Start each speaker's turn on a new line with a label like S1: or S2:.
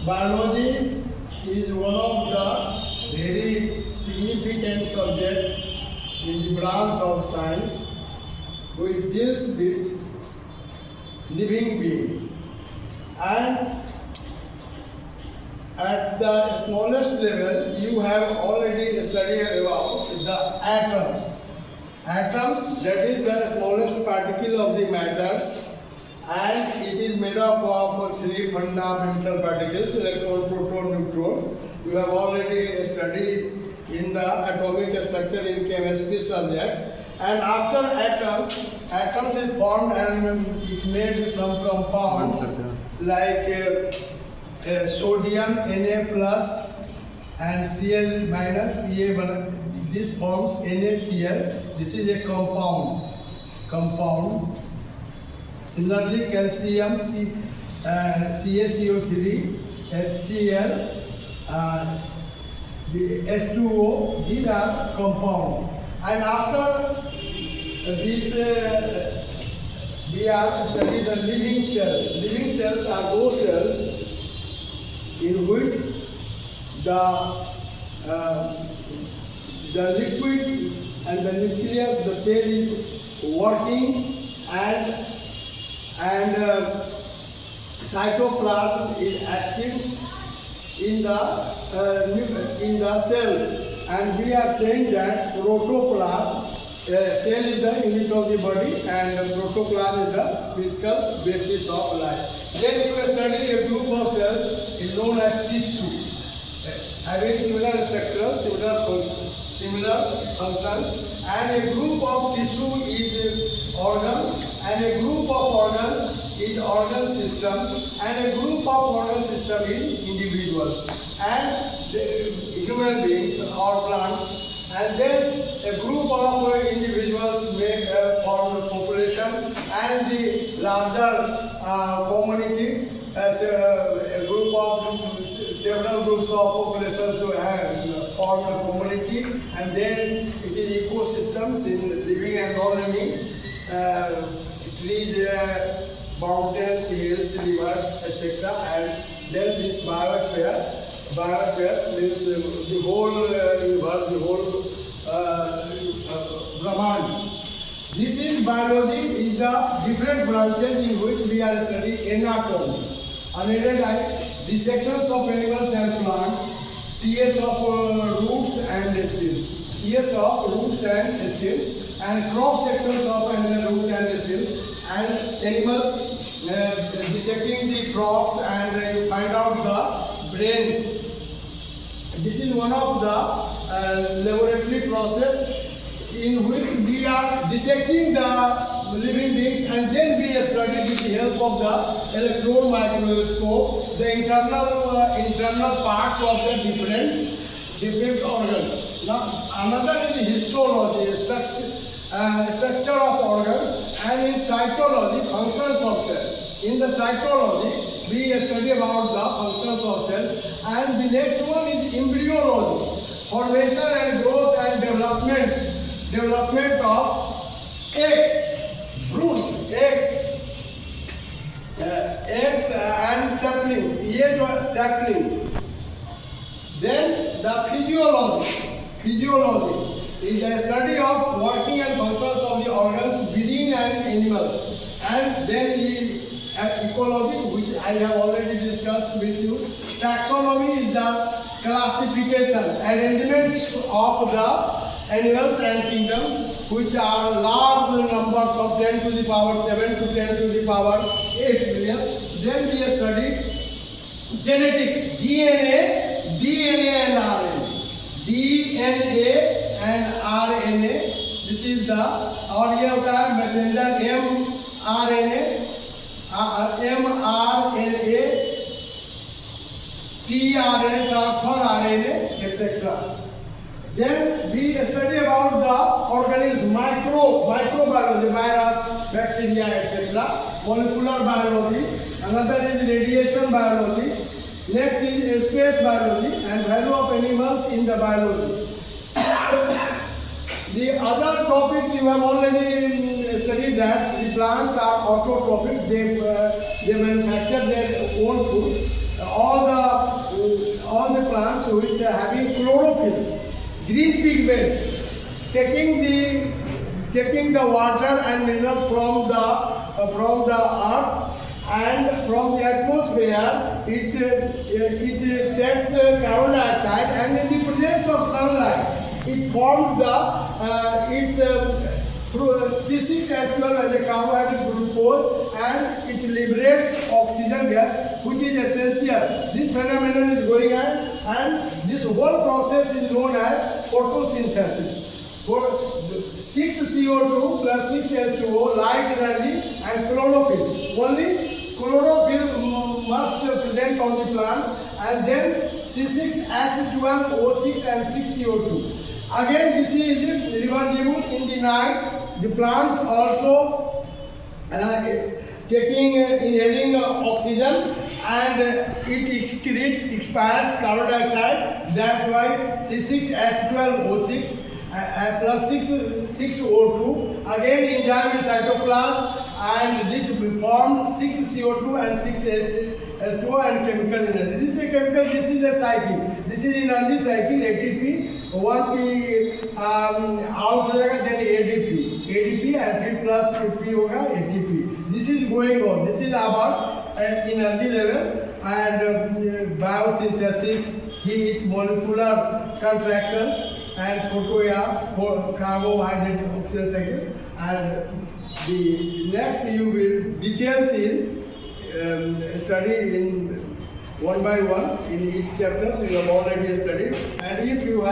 S1: Biology is one of the very significant subject in the branch of science which deals with living beings. And at the smallest level, you have already studied about the atoms. Atoms, that is the smallest particle of the matters, and it is made up of three fundamental particles: electron, proton, neutron. You have already studied in the atomic structure in chemistry subjects. And after atoms is formed and it made some compounds like sodium Na plus and Cl minus Pa. This forms NaCl. This is a compound. Similarly, calcium CaCO3, HCl, the H2O. These are compound. And after this, we are studying the living cells. Living cells are those cells in which the liquid and the nucleus, the cell is working, and cytoplasm is active in the cells. And we are saying that protoplasm, cell is the unit of the body, and protoplasm is the physical basis of life. Then you study a group of cells is known as tissue, having similar structures, similar functions, and a group of tissue is organ, and a group of organs is organ systems, and a group of organ system is individuals, and human beings or plants, and then a group of individuals make form a population, and the larger community as a group of several groups of populations to have form a community, and then it is ecosystems in living and non-living, trees, mountains, hills, rivers, etc. And then this biosphere means the whole universe, the whole Brahman. This is biology, is the different branches in which we are studying anatomy. Unaided eye, dissections of animals and plants, tears of roots and stems, and cross sections of animal root and stems, and animals dissecting the crops, and you find out the brains. This is one of the laboratory process in which we are dissecting the living beings, and then we study with the help of the electron microscope the internal parts of the different organs. Now another is the histology, structure of organs, and in cytology, functions of cells. In the cytology, we study about the functions of cells, and the next one is embryology, formation and growth and development of eggs and saplings. Then the physiology is a study of working and functions of the organs within an animals. And then the ecology, which I have already discussed with you. Taxonomy is the classification, arrangements of the animals and kingdoms, which are large numbers of 10 to the power 7 to 10 to the power 8 billions. Then we study genetics, DNA and RNA. This is the organelle messenger mRNA, tRNA, transfer RNA, etc. Then we study about the organisms, microbiology, virus, bacteria, etc. Molecular biology. Another is radiation biology. Next is space biology and value of animals in the biology. The other topics you have already studied, that the plants are autotrophics. They manufacture their own foods. Chlorophyll, green pigments, taking the water and minerals from the earth and from the atmosphere. It takes carbon dioxide, and in the presence of sunlight, it forms C6H12 as a carbohydrate glucose, and it liberates oxygen gas, which is essential. This phenomenon is going on, and this whole process is known as photosynthesis. For 6 CO2 plus 6 H2O, light energy, and chlorophyll. Only chlorophyll must present on the plants, and then C6H12O6 and 6 CO2. Again, this is reversible in the night. The plants also inhaling oxygen, and it expands carbon dioxide. That's why C6H12O6 plus 6O2. Again, enzyme in cytoplasm, and this will form 6 CO2 and 6 H2O and chemical energy. This is a chemical, this is a cycle. This is energy cycle, ATP, 1P out हो जाएगा, then ADP and P plus P होगा ATP. This is going on. This is about energy level and biosynthesis, heat, molecular contractions, and photoions, carbohydrate oxygen cycle. And the next you will details in study in one by one in each chapter. So you have already studied, and if you have